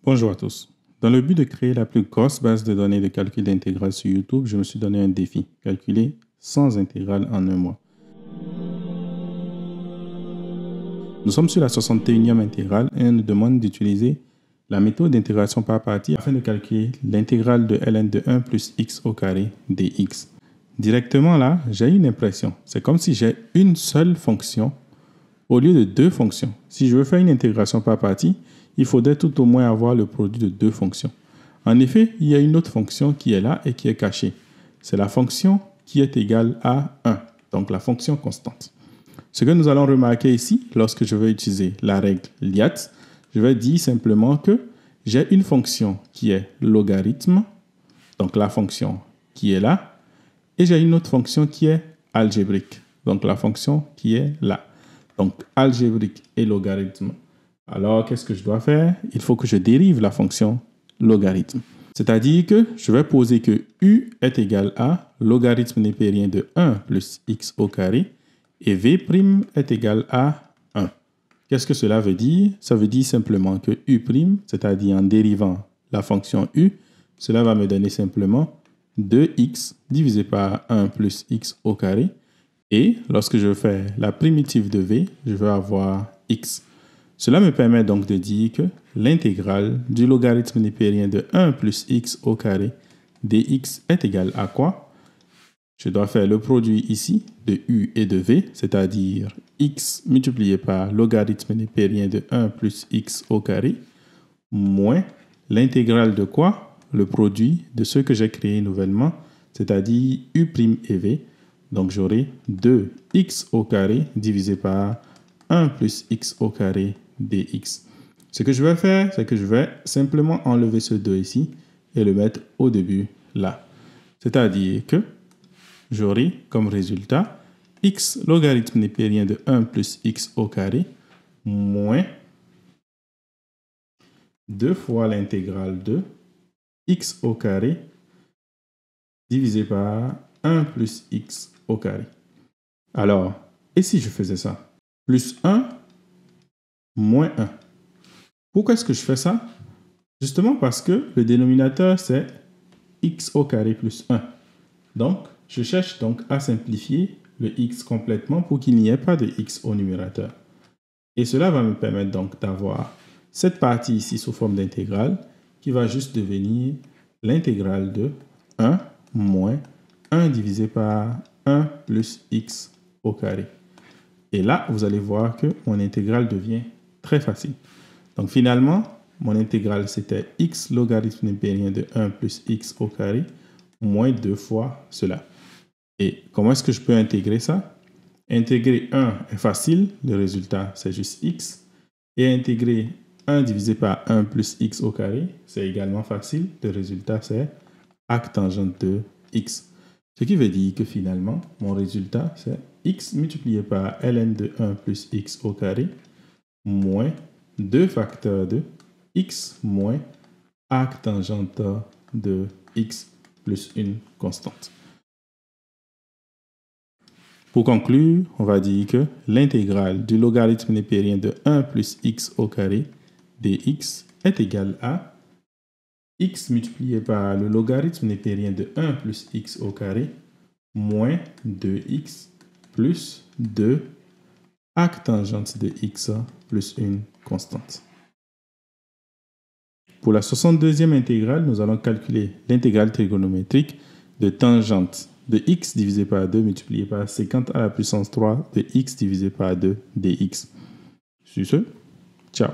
Bonjour à tous. Dans le but de créer la plus grosse base de données de calcul d'intégrale sur YouTube, je me suis donné un défi, calculer 100 intégrales en un mois. Nous sommes sur la 61e intégrale et on nous demande d'utiliser la méthode d'intégration par partie afin de calculer l'intégrale de ln de 1 plus x au carré dx. Directement là, j'ai une impression. C'est comme si j'ai une seule fonction au lieu de deux fonctions. Si je veux faire une intégration par partie, il faudrait tout au moins avoir le produit de deux fonctions. En effet, il y a une autre fonction qui est là et qui est cachée. C'est la fonction qui est égale à 1, donc la fonction constante. Ce que nous allons remarquer ici, lorsque je vais utiliser la règle LIAT, je vais dire simplement que j'ai une fonction qui est logarithme, donc la fonction qui est là, et j'ai une autre fonction qui est algébrique, donc la fonction qui est là. Donc algébrique et logarithme. Alors, qu'est-ce que je dois faire? Il faut que je dérive la fonction logarithme. C'est-à-dire que je vais poser que u est égal à logarithme népérien de 1 plus x au carré et v' est égal à 1. Qu'est-ce que cela veut dire? Ça veut dire simplement que u', c'est-à-dire en dérivant la fonction u, cela va me donner simplement 2x divisé par 1 plus x au carré. Et lorsque je fais la primitive de v, je vais avoir x. Cela me permet donc de dire que l'intégrale du logarithme népérien de 1 plus x au carré dx est égal à quoi? Je dois faire le produit ici de u et de v, c'est-à-dire x multiplié par logarithme népérien de 1 plus x au carré, moins l'intégrale de quoi? Le produit de ce que j'ai créé nouvellement, c'est-à-dire u' et v. Donc j'aurai 2x au carré divisé par 1 plus x au carré dx. Ce que je vais faire, c'est que je vais simplement enlever ce 2 ici et le mettre au début là. C'est-à-dire que j'aurai comme résultat x logarithme népérien de 1 plus x au carré moins 2 fois l'intégrale de x au carré divisé par 1 plus x au carré. Alors, et si je faisais ça? Plus 1 moins 1. Pourquoi est-ce que je fais ça? Justement parce que le dénominateur, c'est x au carré plus 1. Donc, je cherche donc à simplifier le x complètement pour qu'il n'y ait pas de x au numérateur. Et cela va me permettre donc d'avoir cette partie ici sous forme d'intégrale qui va juste devenir l'intégrale de 1 moins 1 divisé par 1 plus x au carré. Et là, vous allez voir que mon intégrale devient très facile. Donc finalement, mon intégrale, c'était x logarithme népérien de 1 plus x au carré moins 2 fois cela. Et comment est-ce que je peux intégrer ça? Intégrer 1 est facile, le résultat, c'est juste x. Et intégrer 1 divisé par 1 plus x au carré, c'est également facile, le résultat, c'est arc tangente de x. Ce qui veut dire que finalement, mon résultat, c'est x multiplié par ln de 1 plus x au carré moins 2 facteurs de x moins arc tangente de x plus une constante. Pour conclure, on va dire que l'intégrale du logarithme népérien de 1 plus x au carré dx est égale à x multiplié par le logarithme népérien de 1 plus x au carré moins 2x plus 2 arc tangente de x plus une constante. Pour la 62e intégrale, nous allons calculer l'intégrale trigonométrique de tangente de x divisé par 2 multiplié par 50 à la puissance 3 de x divisé par 2 dx. Sur ce, ciao.